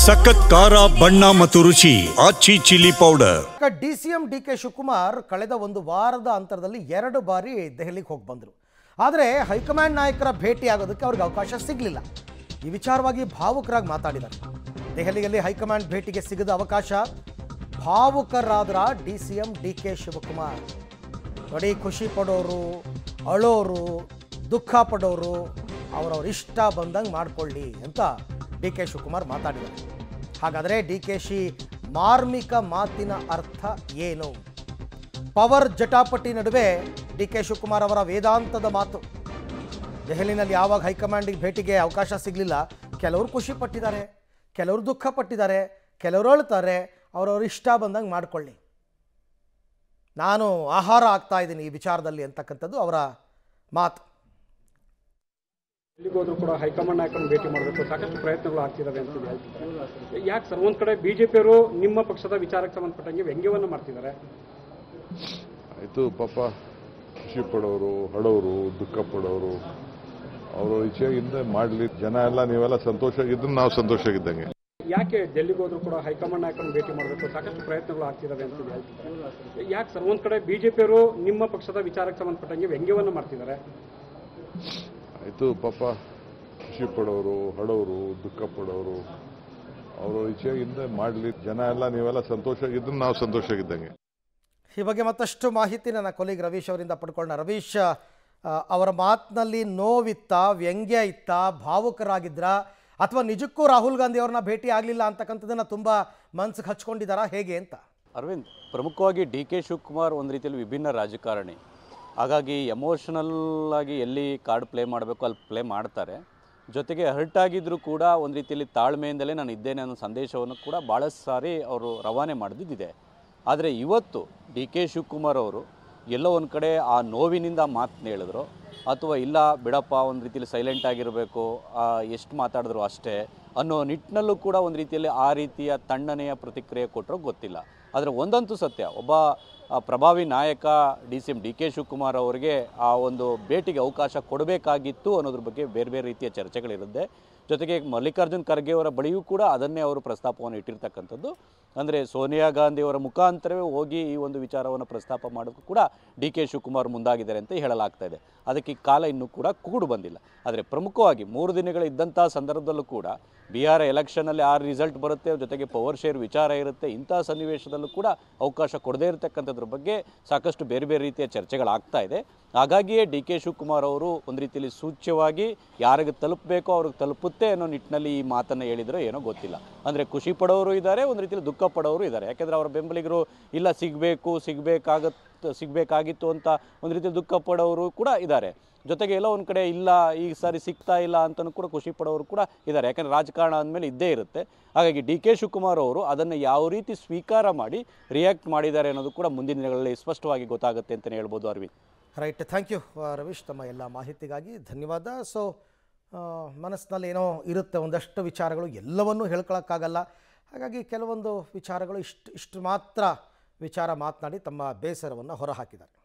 ಸಖತ್ ಖಾರ ಬಣ್ಣ ಮತ್ತು ರುಚಿ Aachi chilli powder. DCM DK Shivakumar ಕಳೆದ ಒಂದು ವಾರದ ಅಂತರದಲ್ಲಿ 2 ಬಾರಿ ದೆಹಲಿಗೆ ಹೋಗಿ ಬಂದರು. ಆದರೆ ಹೈಕಮಾಂಡ್ ನಾಯಕರ ಭೇಟಿ ಆಗೋದಕ್ಕೆ ಅವ್ರಿಗೆ ಅವಕಾಶ ಸಿಗಲಿಲ್ಲ. ಈ ವಿಚಾರವಾಗಿ ಭಾವುಕರಾಗಿ ಮಾತಾಡಿದ್ದಾರೆ. ದೆಹಲಿಯಲ್ಲಿ ಹೈಕಮಾಂಡ್ ಭೇಟಿಗೆ ಸಿಗದ ಅವಕಾಶ ಭಾವುಕರಾದ್ರ ಡಿಸಿಎಂ ಡಿಕೆ ಶಿವಕುಮಾರ್. ನೋಡಿ, ಖುಷಿ ಪಡೋರು, ಅಳೋರು, ದುಃಖ ಪಡೋರು ಅವರವ್ರ ಇಷ್ಟ ಬಂದಂಗೆ ಮಾಡ್ಕೊಳ್ಳಿ ಅಂತ ಡಿ ಕೆ ಶಿವಕುಮಾರ್ ಮಾತಾಡಿದ್ದಾರೆ. ಹಾಗಾದರೆ ಡಿ ಕೆ ಶಿ ಮಾರ್ಮಿಕ ಮಾತಿನ ಅರ್ಥ ಏನು? ಪವರ್ ಜಟಾಪಟಿ ನಡುವೆ ಡಿ ಕೆ ಶಿವಕುಮಾರ್ ಅವರ ವೇದಾಂತದ ಮಾತು. ದೆಹಲಿನಲ್ಲಿ ಯಾವಾಗ ಹೈಕಮಾಂಡಿಗೆ ಭೇಟಿಗೆ ಅವಕಾಶ ಸಿಗಲಿಲ್ಲ, ಕೆಲವರು ಖುಷಿ ಪಟ್ಟಿದ್ದಾರೆ, ಕೆಲವರು ದುಃಖ ಪಟ್ಟಿದ್ದಾರೆ, ಕೆಲವರು ಅಳ್ತಾರೆ, ಅವರವ್ರ ಇಷ್ಟ ಬಂದಂಗೆ ಮಾಡ್ಕೊಳ್ಳಿ, ನಾನು ಆಹಾರ ಆಗ್ತಾ ಇದ್ದೀನಿ ಈ ವಿಚಾರದಲ್ಲಿ ಅಂತಕ್ಕಂಥದ್ದು ಅವರ ಮಾತು. ಇಲ್ಲಿಗೋದ್ರೂ ಕೂಡ ಹೈಕಮಾಂಡ್ ನಾಯಕರನ್ನು ಭೇಟಿ ಮಾಡಬೇಕು, ಸಾಕಷ್ಟು ಪ್ರಯತ್ನಗಳು ಆಗ್ತಿದ್ದಾವೆ ಅಂತ ಹೇಳ್ತಿದ್ದಾರೆ. ಯಾಕೆ ಸರ್, ಒಂದ್ ಕಡೆ ಬಿಜೆಪಿಯವರು ನಿಮ್ಮ ಪಕ್ಷದ ವಿಚಾರಕ್ಕೆ ಸಂಬಂಧಪಟ್ಟಂಗೆ ವ್ಯಂಗ್ಯವನ್ನು ಮಾಡ್ತಿದ್ದಾರೆ. ಆಯಿತು, ಪಾಪ ಖುಷಿ ಪಡೋರು, ಅಳೋರು, ದುಃಖ ಪಡೋರು ಅವರು ಇಚ್ಛೆಯಿಂದ ಮಾಡಲಿ. ಜನ ಎಲ್ಲ ನೀವೆಲ್ಲ ಸಂತೋಷವಾಗಿದ್ದು ನಾವು ಸಂತೋಷವಾಗಿದ್ದಂಗೆ. ಯಾಕೆ ಡೆಲ್ಲಿಗೋದ್ರೂ ಕೂಡ ಹೈಕಮಾಂಡ್ ನಾಯಕರನ್ನು ಭೇಟಿ ಮಾಡಬೇಕು, ಸಾಕಷ್ಟು ಪ್ರಯತ್ನಗಳು ಆಗ್ತಿದ್ದಾವೆ ಅಂತ ಹೇಳ್ತಿದ್ದಾರೆ. ಯಾಕೆ ಸರ್, ಒಂದ್ ಕಡೆ ಬಿಜೆಪಿಯವರು ನಿಮ್ಮ ಪಕ್ಷದ ವಿಚಾರಕ್ಕೆ ಸಂಬಂಧಪಟ್ಟಂಗೆ ವ್ಯಂಗ್ಯವನ್ನು ಮಾಡ್ತಿದ್ದಾರೆ. ಆಯಿತು, ಪಾಪ ಖುಷಿ ಪಡೋರು, ಅಳೋರು, ದುಃಖ ಪಡೋರು ಅವರು ಇಚ್ಛೆಯಿಂದ ಮಾಡಲಿ. ಜನ ಎಲ್ಲ ನೀವೆಲ್ಲ ಸಂತೋಷವಾಗಿದ್ದು ನಾವು ಸಂತೋಷವಾಗಿದ್ದಂಗೆ. ಈ ಬಗ್ಗೆ ಮತ್ತಷ್ಟು ಮಾಹಿತಿ ನನ್ನ ಕೊಲೀಗ್ ರವೀಶ್ ಅವರಿಂದ ಪಡ್ಕೊಳ್ಳೋಣ. ರವೀಶ್, ಅವರ ಮಾತಿನಲ್ಲಿ ನೋವಿತ್ತ, ವ್ಯಂಗ್ಯ ಇತ್ತ, ಭಾವುಕರಾಗಿದ್ರ, ಅಥವಾ ನಿಜಕ್ಕೂ ರಾಹುಲ್ ಗಾಂಧಿ ಅವ್ರನ್ನ ಭೇಟಿ ಆಗಲಿಲ್ಲ ಅಂತಕ್ಕಂಥದ್ದನ್ನು ತುಂಬ ಮನಸ್ಸಿಗೆ ಹಚ್ಕೊಂಡಿದ್ದಾರಾ, ಹೇಗೆ ಅಂತ? ಅರವಿಂದ್, ಪ್ರಮುಖವಾಗಿ ಡಿ ಕೆ ಶಿವಕುಮಾರ್ ಒಂದು ರೀತಿಯಲ್ಲಿ ವಿಭಿನ್ನ ರಾಜಕಾರಣಿ. ಹಾಗಾಗಿ ಎಮೋಷನಲ್ ಆಗಿ ಎಲ್ಲಿ ಕಾರ್ಡ್ ಪ್ಲೇ ಮಾಡಬೇಕು ಅಲ್ಲಿ ಪ್ಲೇ ಮಾಡ್ತಾರೆ. ಜೊತೆಗೆ ಹರ್ಟ್ ಆಗಿದ್ದರೂ ಕೂಡ ಒಂದು ರೀತಿಯಲ್ಲಿ ತಾಳ್ಮೆಯಿಂದಲೇ ನಾನು ಇದ್ದೇನೆ ಅನ್ನೋ ಸಂದೇಶವನ್ನು ಕೂಡ ಭಾಳಷ್ಟು ಸಾರಿ ಅವರು ರವಾನೆ ಮಾಡಿದ್ದಿದೆ. ಆದರೆ ಇವತ್ತು ಡಿ ಕೆ ಶಿವಕುಮಾರ್ ಅವರು ಎಲ್ಲೋ ಒಂದು ಕಡೆ ಆ ನೋವಿನಿಂದ ಮಾತನ್ನ ಹೇಳಿದ್ರು, ಅಥವಾ ಇಲ್ಲ ಬಿಡಪ್ಪ ಒಂದು ರೀತಿಯಲ್ಲಿ ಸೈಲೆಂಟ್ ಆಗಿರಬೇಕು, ಎಷ್ಟು ಮಾತಾಡಿದ್ರು ಅಷ್ಟೇ ಅನ್ನೋ ನಿಟ್ಟಿನಲ್ಲೂ ಕೂಡ ಒಂದು ರೀತಿಯಲ್ಲಿ ಆ ರೀತಿಯ ತಣ್ಣನೆಯ ಪ್ರತಿಕ್ರಿಯೆ ಕೊಟ್ಟರು ಗೊತ್ತಿಲ್ಲ. ಆದರೆ ಒಂದಂತೂ ಸತ್ಯ, ಒಬ್ಬ ಪ್ರಭಾವಿ ನಾಯಕ ಡಿ ಕೆ ಶಿವಕುಮಾರ್ ಅವರಿಗೆ ಆ ಒಂದು ಭೇಟಿಗೆ ಅವಕಾಶ ಕೊಡಬೇಕಾಗಿತ್ತು ಅನ್ನೋದ್ರ ಬಗ್ಗೆ ಬೇರೆ ಬೇರೆ ರೀತಿಯ ಚರ್ಚೆಗಳಿರುತ್ತೆ. ಜೊತೆಗೆ ಮಲ್ಲಿಕಾರ್ಜುನ್ ಖರ್ಗೆ ಅವರ ಬಳಿಯೂ ಕೂಡ ಅದನ್ನೇ ಅವರು ಪ್ರಸ್ತಾಪವನ್ನು ಇಟ್ಟಿರ್ತಕ್ಕಂಥದ್ದು. ಅಂದರೆ ಸೋನಿಯಾ ಗಾಂಧಿ ಅವರ ಮುಖಾಂತರವೇ ಹೋಗಿ ಈ ಒಂದು ವಿಚಾರವನ್ನು ಪ್ರಸ್ತಾಪ ಮಾಡೋಕ್ಕೂ ಕೂಡ ಡಿ ಕೆ ಶಿವಕುಮಾರ್ ಮುಂದಾಗಿದ್ದಾರೆ ಅಂತ ಹೇಳಲಾಗ್ತಾ ಇದೆ. ಅದಕ್ಕೆ ಕಾಲ ಇನ್ನೂ ಕೂಡ ಕೂಡು ಬಂದಿಲ್ಲ. ಆದರೆ ಪ್ರಮುಖವಾಗಿ 3 ದಿನಗಳಿದ್ದಂಥ ಸಂದರ್ಭದಲ್ಲೂ ಕೂಡ ಬಿಹಾರ ಎಲೆಕ್ಷನಲ್ಲಿ ಆ ರಿಸಲ್ಟ್ ಬರುತ್ತೆ, ಜೊತೆಗೆ ಪವರ್ ಶೇರ್ ವಿಚಾರ ಇರುತ್ತೆ. ಇಂಥ ಸನ್ನಿವೇಶದಲ್ಲೂ ಕೂಡ ಅವಕಾಶ ಕೊಡದೇ ಇರತಕ್ಕಂಥದ್ರ ಬಗ್ಗೆ ಸಾಕಷ್ಟು ಬೇರೆ ಬೇರೆ ರೀತಿಯ ಚರ್ಚೆಗಳಾಗ್ತಾ ಇದೆ. ಹಾಗಾಗಿಯೇ ಡಿ ಕೆ ಶಿವಕುಮಾರ್ ಅವರು ಒಂದು ರೀತಿಯಲ್ಲಿ ಸೂಚ್ಯವಾಗಿ ಯಾರಿಗೆ ತಲುಪಬೇಕೋ ಅವ್ರಿಗೆ ತಲುಪುತ್ತೆ ಅನ್ನೋ ನಿಟ್ಟಿನಲ್ಲಿ ಈ ಮಾತನ್ನು ಹೇಳಿದರೂ ಏನೋ ಗೊತ್ತಿಲ್ಲ. ಅಂದರೆ ಖುಷಿ ಪಡೋರು ಇದ್ದಾರೆ, ಒಂದು ರೀತಿಯಲ್ಲಿ ದುಃಖ ಪಡೋರು ಇದ್ದಾರೆ. ಯಾಕೆಂದರೆ ಅವರ ಬೆಂಬಲಿಗರು ಇಲ್ಲ ಸಿಗಬೇಕಾಗಿತ್ತು ಅಂತ ಒಂದು ರೀತಿಯಲ್ಲಿ ದುಃಖ ಪಡೋರು ಕೂಡ ಇದ್ದಾರೆ. ಜೊತೆಗೆ ಎಲ್ಲ ಒಂದು ಕಡೆ ಇಲ್ಲ ಈ ಸಾರಿ ಸಿಗ್ತಾ ಇಲ್ಲ ಅಂತಲೂ ಕೂಡ ಖುಷಿ ಪಡೋರು ಕೂಡ ಇದ್ದಾರೆ. ಯಾಕಂದರೆ ರಾಜಕಾರಣ ಅಂದಮೇಲೆ ಇದ್ದೇ ಇರುತ್ತೆ. ಹಾಗಾಗಿ ಡಿ ಕೆ ಶಿವಕುಮಾರ್ ಅವರು ಅದನ್ನು ಯಾವ ರೀತಿ ಸ್ವೀಕಾರ ಮಾಡಿ ರಿಯಾಕ್ಟ್ ಮಾಡಿದ್ದಾರೆ ಅನ್ನೋದು ಕೂಡ ಮುಂದಿನ ದಿನಗಳಲ್ಲಿ ಸ್ಪಷ್ಟವಾಗಿ ಗೊತ್ತಾಗುತ್ತೆ ಅಂತಲೇ ಹೇಳ್ಬೋದು. Aravind, right, thank you Ravish, ತಮ್ಮ ಎಲ್ಲ ಮಾಹಿತಿಗಾಗಿ ಧನ್ಯವಾದ. ಸೊ ಮನಸ್ಸಿನಲ್ಲಿ ಏನೋ ಇರುತ್ತೆ, ಒಂದಷ್ಟು ವಿಚಾರಗಳು ಎಲ್ಲವನ್ನೂ ಹೇಳ್ಕೊಳಕ್ಕಾಗಲ್ಲ. ಹಾಗಾಗಿ ಕೆಲವೊಂದು ವಿಚಾರಗಳು ಇಷ್ಟು ಮಾತ್ರ ವಿಚಾರ ಮಾತನಾಡಿ ತಮ್ಮ ಬೇಸರವನ್ನು ಹೊರಹಾಕಿದ್ದಾರೆ.